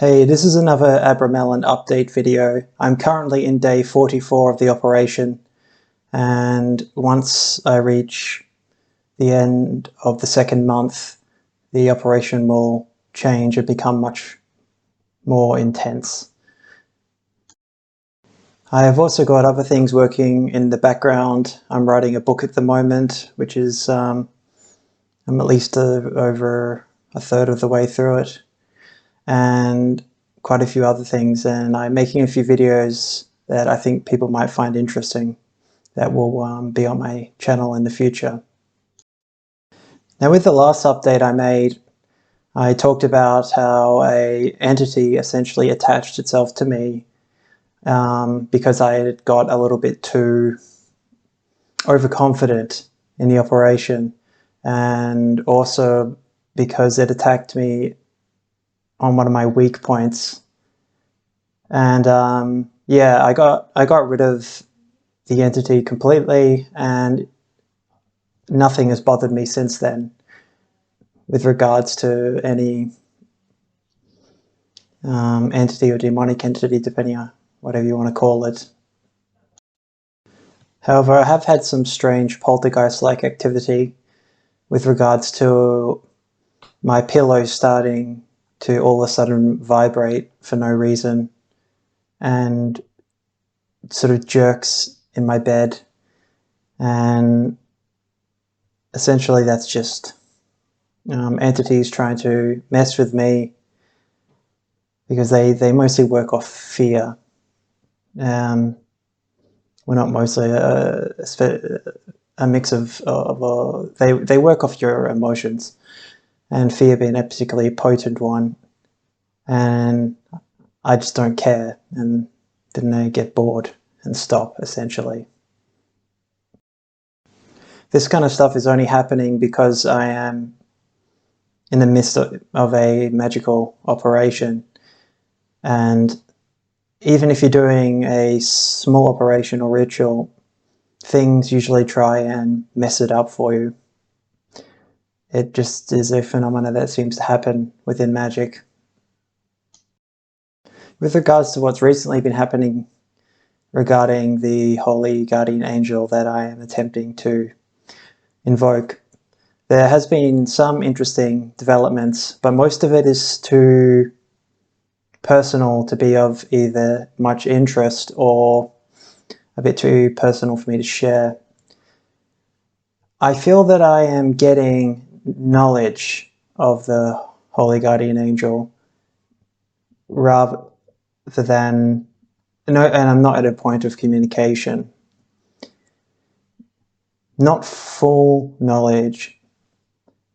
Hey, this is another Abramelin update video. I'm currently in day 44 of the operation, and once I reach the end of the second month, the operation will change and become much more intense. I have also got other things working in the background. I'm writing a book at the moment, which is, I'm at least over a third of the way through it, and quite a few other things, and I'm making a few videos that I think people might find interesting that will be on my channel in the future. Now, with the last update I made, I talked about how an entity essentially attached itself to me because I had got a little bit too overconfident in the operation, and also because it attacked me on one of my weak points. And yeah, I got rid of the entity completely, and nothing has bothered me since then with regards to any entity or demonic entity, depending on whatever you want to call it. However, I have had some strange poltergeist-like activity with regards to my pillow starting to all of a sudden vibrate for no reason, and sort of jerks in my bed, and essentially that's just entities trying to mess with me because they mostly work off fear. Well, not mostly, a mix of they work off your emotions, and fear being a particularly potent one, and I just don't care, and then they get bored and stop, essentially. This kind of stuff is only happening because I am in the midst of a magical operation, and even if you're doing a small operation or ritual, things usually try and mess it up for you. It just is a phenomenon that seems to happen within magic. With regards to what's recently been happening regarding the holy guardian angel that I am attempting to invoke, there has been some interesting developments, but most of it is too personal to be of either much interest or a bit too personal for me to share. I feel that I am getting knowledge of the holy guardian angel rather than, no, and I'm not at a point of communication. Not full knowledge.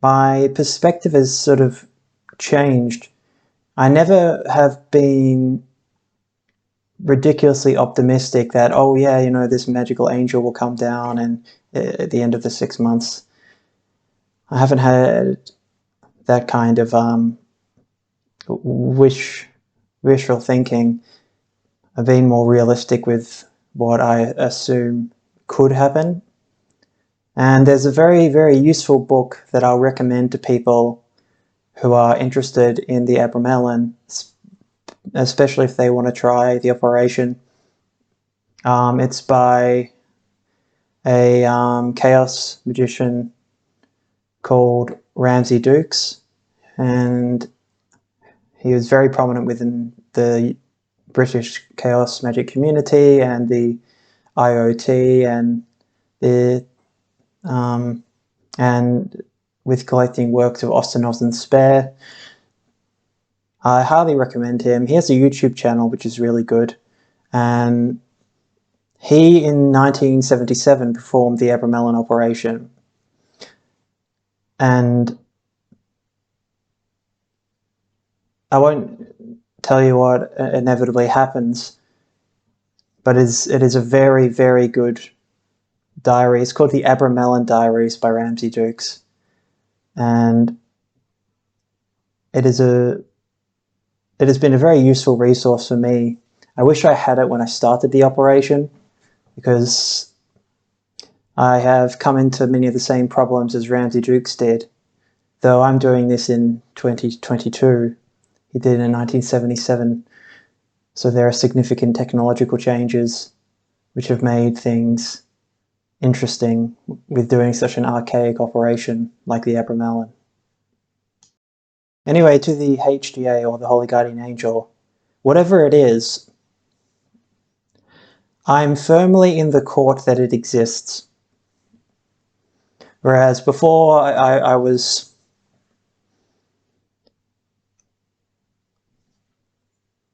My perspective has sort of changed. I never have been ridiculously optimistic that, oh yeah, you know, this magical angel will come down and at the end of the 6 months. I haven't had that kind of wishful thinking. I've been more realistic with what I assume could happen. And there's a very, very useful book that I'll recommend to people who are interested in the Abramelin, especially if they want to try the operation. It's by a chaos magician called Ramsey Dukes, and he was very prominent within the British chaos magic community and the IoT and the and with collecting works of Austin Osman Spare. I highly recommend him. He has a YouTube channel which is really good, and he in 1977 performed the Abramelin Operation, and I won't tell you what inevitably happens, but it is a very, very good diary. It's called the Abramelin Diaries by Ramsey Dukes, and it has been a very useful resource for me. I wish I had it when I started the operation, because I have come into many of the same problems as Ramsey Dukes did, though I'm doing this in 2022. He did in 1977. So there are significant technological changes which have made things interesting with doing such an archaic operation like the Abramelin. Anyway, to the HDA, or the Holy Guardian Angel, whatever it is, I'm firmly in the court that it exists. Whereas before I was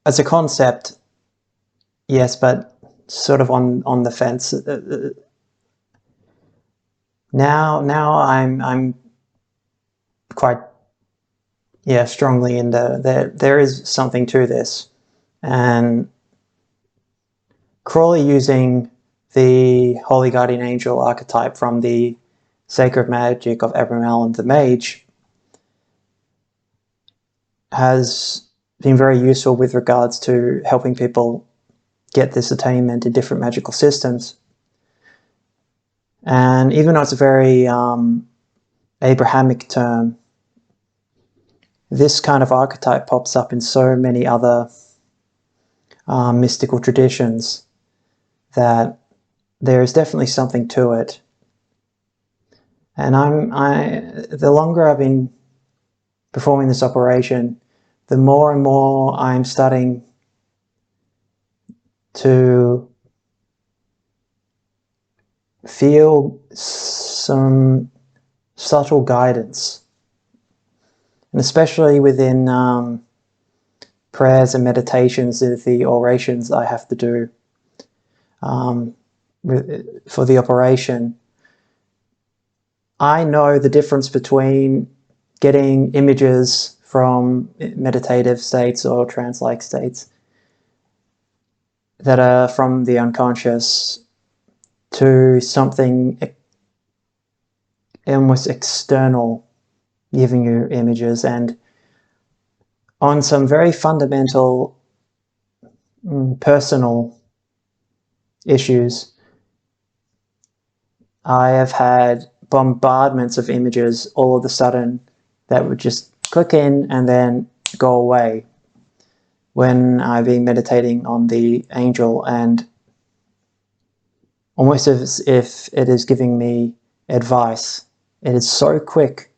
as a concept, yes, but sort of on the fence. Now I'm quite, yeah, strongly in there is something to this. And Crawley, using the Holy Guardian Angel archetype from the Sacred Magic of Abramelin the Mage, has been very useful with regards to helping people get this attainment in different magical systems. And even though it's a very Abrahamic term, this kind of archetype pops up in so many other mystical traditions that there is definitely something to it. And the longer I've been performing this operation, the more and more I'm starting to feel some subtle guidance, and especially within prayers and meditations, the orations I have to do for the operation. I know the difference between getting images from meditative states or trance-like states that are from the unconscious to something almost external giving you images, and on some very fundamental personal issues, I have had bombardments of images all of a sudden that would just click in and then go away when I've been meditating on the angel, and almost as if it is giving me advice. It is so quick,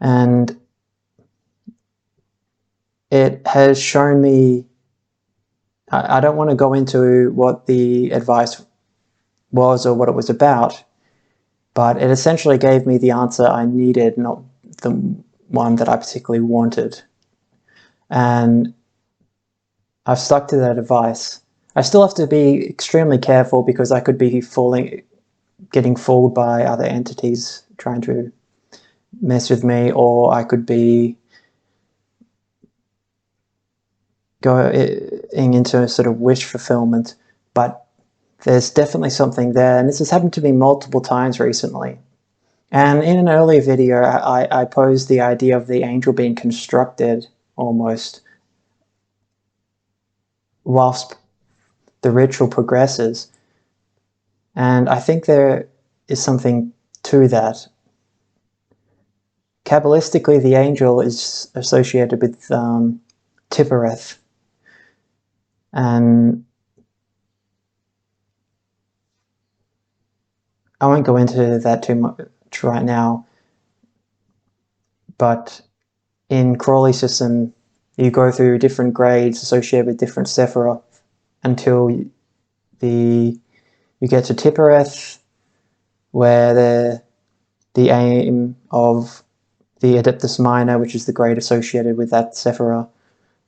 and it has shown me, I don't want to go into what the advice was or what it was about, but it essentially gave me the answer I needed, not the one that I particularly wanted. And I've stuck to that advice. I still have to be extremely careful because I could be getting fooled by other entities trying to mess with me, or I could be going into a sort of wish fulfillment. But there's definitely something there, and this has happened to me multiple times recently. And in an earlier video, I posed the idea of the angel being constructed almost whilst the ritual progresses. And I think there is something to that. Kabbalistically, the angel is associated with Tippereth. And I won't go into that too much right now, but in Crawley's system, you go through different grades associated with different Sephiroth until you get to Tippereth, where the aim of the Adeptus Minor, which is the grade associated with that Sephiroth,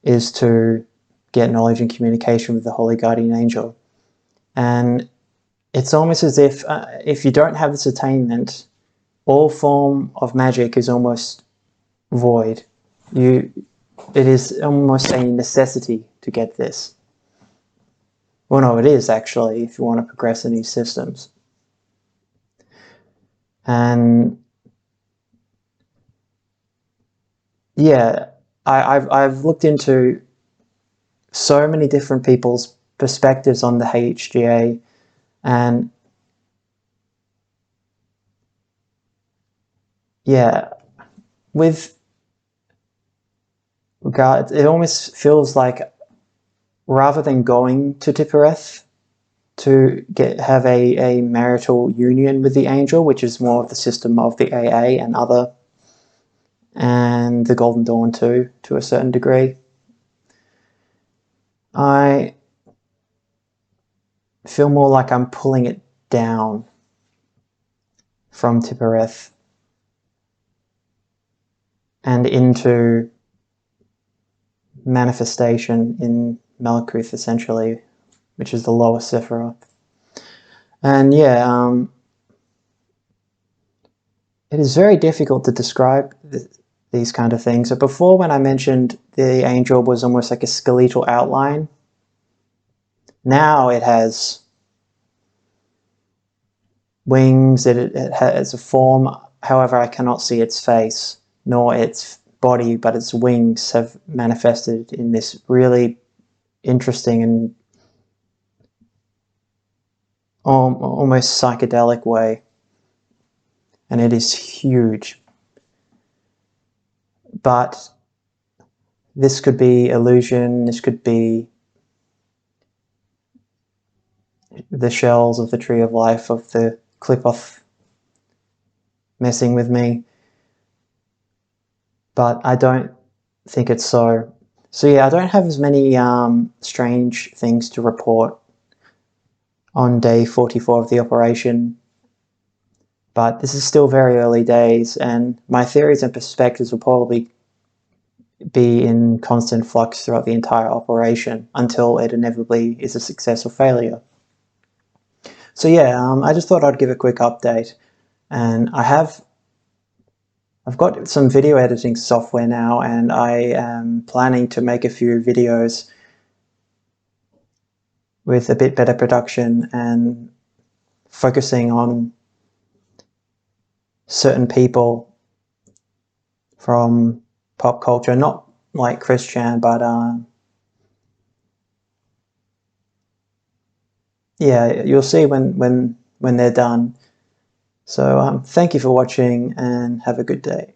is to get knowledge and communication with the Holy Guardian Angel. And it's almost as if you don't have this attainment, all form of magic is almost void. It is almost a necessity to get this. Well, no, it is actually, if you want to progress in these systems. And yeah, I've looked into so many different people's perspectives on the HGA, and yeah, with it almost feels like rather than going to Tippereth to have a marital union with the angel, which is more of the system of the AA and the Golden Dawn too, to a certain degree, I feel more like I'm pulling it down from Tippereth and into manifestation in Malkuth, essentially, which is the lower Sephiroth. And yeah, it is very difficult to describe these kind of things. So before, when I mentioned the angel was almost like a skeletal outline, now it has wings, it has a form. However, I cannot see its face, nor its body, but its wings have manifested in this really interesting and almost psychedelic way. And it is huge. But this could be illusion, this could be the shells of the Tree of Life of the Qliphoth messing with me. But I don't think it's so. So yeah, I don't have as many strange things to report on day 44 of the operation. But this is still very early days, and my theories and perspectives will probably be in constant flux throughout the entire operation until it inevitably is a success or failure. So yeah, I just thought I'd give a quick update, and I've got some video editing software now, and I am planning to make a few videos with a bit better production and focusing on certain people from pop culture, not like Christian, but yeah, you'll see when they're done. So thank you for watching and have a good day.